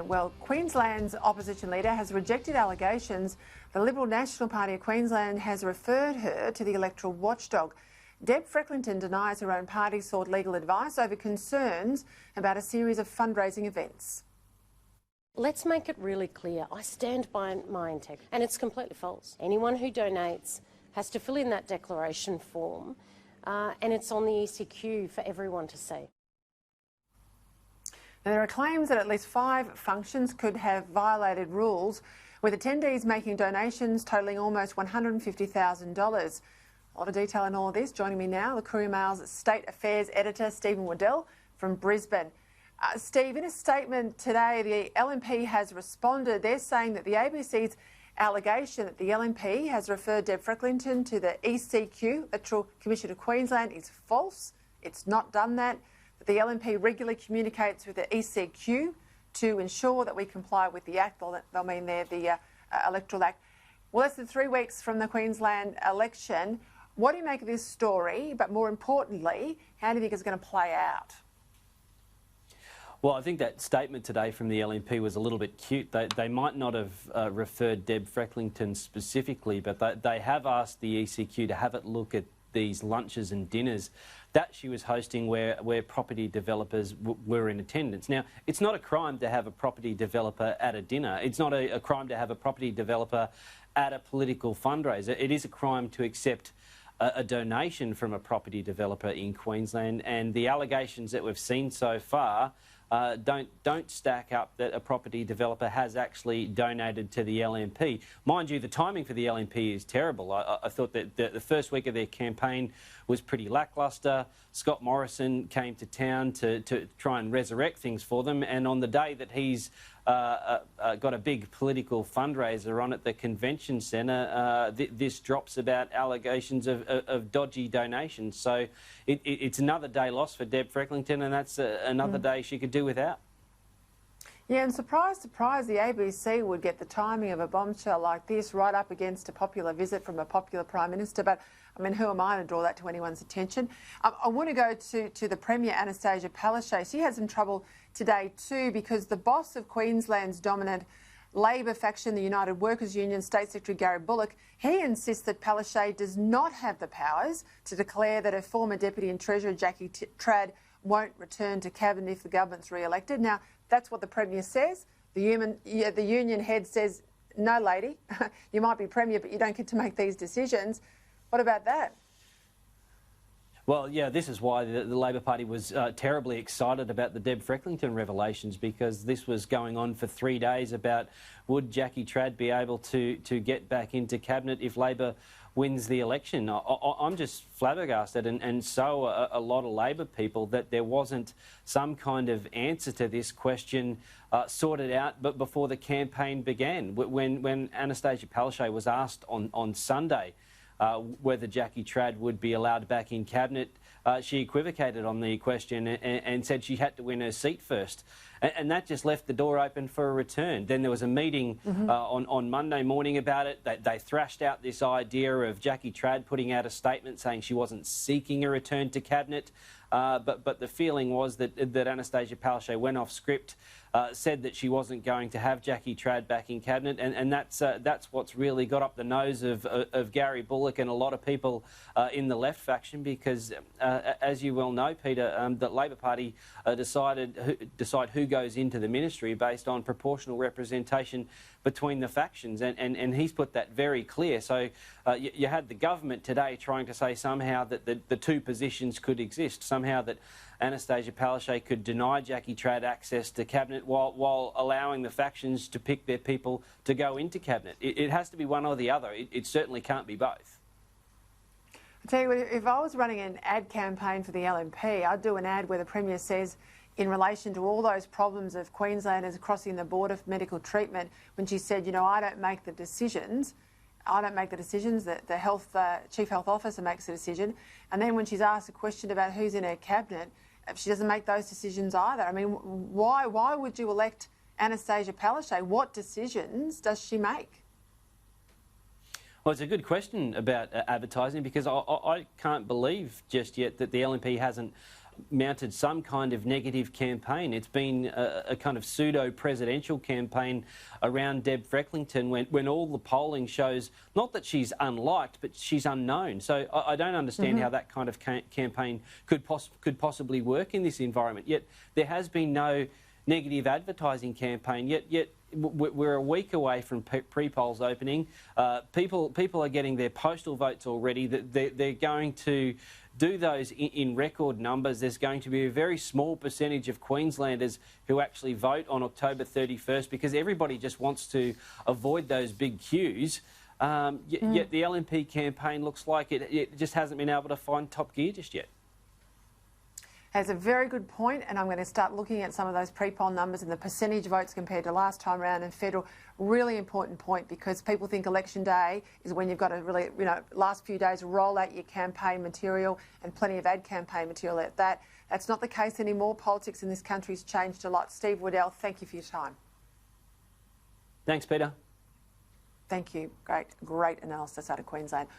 Well, Queensland's opposition leader has rejected allegations the Liberal National Party of Queensland has referred her to the electoral watchdog. Deb Frecklington denies her own party sought legal advice over concerns about a series of fundraising events. Let's make it really clear. I stand by my integrity, and it's completely false. Anyone who donates has to fill in that declaration form, and it's on the ECQ for everyone to see. Now, there are claims that at least 5 functions could have violated rules, with attendees making donations totalling almost $150,000. A lot of detail in all of this. Joining me now, the Courier-Mail's State Affairs editor, Stephen Wardill from Brisbane. Steve, in a statement today, the LNP has responded. They're saying that the ABC's allegation that the LNP has referred Deb Frecklington to the ECQ, Electoral Commission of Queensland, is false. It's not done that. That the LNP regularly communicates with the ECQ to ensure that we comply with the Act. They'll mean there the Electoral Act. Well, less than 3 weeks from the Queensland election. What do you make of this story? But more importantly, how do you think it's going to play out? Well, I think that statement today from the LNP was a little bit cute. They might not have referred Deb Frecklington specifically, but they have asked the ECQ to have a look at these lunches and dinners that she was hosting where property developers were in attendance. Now, it's not a crime to have a property developer at a dinner. It's not a crime to have a property developer at a political fundraiser. It is a crime to accept a donation from a property developer in Queensland, and the allegations that we've seen so far don't stack up that a property developer has actually donated to the LNP. Mind you, the timing for the LNP is terrible. I thought that the first week of their campaign was pretty lacklustre. Scott Morrison came to town to try and resurrect things for them, and on the day that he's got a big political fundraiser on at the convention centre, this drops about allegations of dodgy donations. So it's another day lost for Deb Frecklington, and that's another day she could do without. Yeah, and surprise, surprise, the ABC would get the timing of a bombshell like this right up against a popular visit from a popular Prime Minister. But, I mean, who am I to draw that to anyone's attention? I want to go to the Premier, Anastasia Palaszczuk. She had some trouble today too because the boss of Queensland's dominant Labor faction, the United Workers Union, State Secretary Gary Bullock, he insists that Palaszczuk does not have the powers to declare that her former Deputy and Treasurer, Jackie Trad, won't return to Cabinet if the government's re-elected. Now, that's what the Premier says. The union head says, no, lady, you might be Premier, but you don't get to make these decisions. What about that? Well, yeah, this is why the Labor Party was terribly excited about the Deb Frecklington revelations, because this was going on for 3 days about would Jackie Trad be able to get back into Cabinet if Labor wins the election. I'm just flabbergasted, and so a lot of Labor people, that there wasn't some kind of answer to this question sorted out but before the campaign began. When Anastasia Palaszczuk was asked on Sunday whether Jackie Trad would be allowed back in Cabinet, she equivocated on the question and said she had to win her seat first. And that just left the door open for a return. Then there was a meeting on Monday morning about it. They thrashed out this idea of Jackie Trad putting out a statement saying she wasn't seeking a return to Cabinet. But the feeling was that Anastasia Palaszczuk went off script, said that she wasn't going to have Jackie Trad back in Cabinet, and that's what's really got up the nose of Gary Bullock and a lot of people in the left faction, because as you well know, Peter, the Labor Party decide who goes into the ministry based on proportional representation between the factions, and he's put that very clear. So you had the government today trying to say somehow that the two positions could exist, somehow that Anastasia Palaszczuk could deny Jackie Trad access to Cabinet while allowing the factions to pick their people to go into Cabinet. It has to be one or the other. It certainly can't be both. I tell you what, if I was running an ad campaign for the LNP, I'd do an ad where the Premier says, in relation to all those problems of Queenslanders crossing the border for medical treatment, when she said, you know, I don't make the decisions, that the Chief Health Officer makes the decision. And then when she's asked a question about who's in her Cabinet, she doesn't make those decisions either. I mean, why would you elect Anastasia Palaszczuk? What decisions does she make? Well, it's a good question about advertising, because I can't believe just yet that the LNP hasn't mounted some kind of negative campaign. It's been a kind of pseudo-presidential campaign around Deb Frecklington when all the polling shows not that she's unliked, but she's unknown. So I don't understand how that kind of campaign could possibly work in this environment. Yet there has been no negative advertising campaign, yet we're a week away from pre-polls opening. People are getting their postal votes already. They're going to do those in record numbers. There's going to be a very small percentage of Queenslanders who actually vote on October 31st because everybody just wants to avoid those big queues. Yet the LNP campaign looks like it just hasn't been able to find top gear just yet. That's a very good point, and I'm going to start looking at some of those pre-poll numbers and the percentage votes compared to last time round in federal. Really important point, because people think election day is when you've got to really, last few days roll out your campaign material and plenty of ad campaign material at that. That's not the case anymore. Politics in this country's changed a lot. Steve Wardill, thank you for your time. Thanks, Peter. Thank you. Great analysis out of Queensland.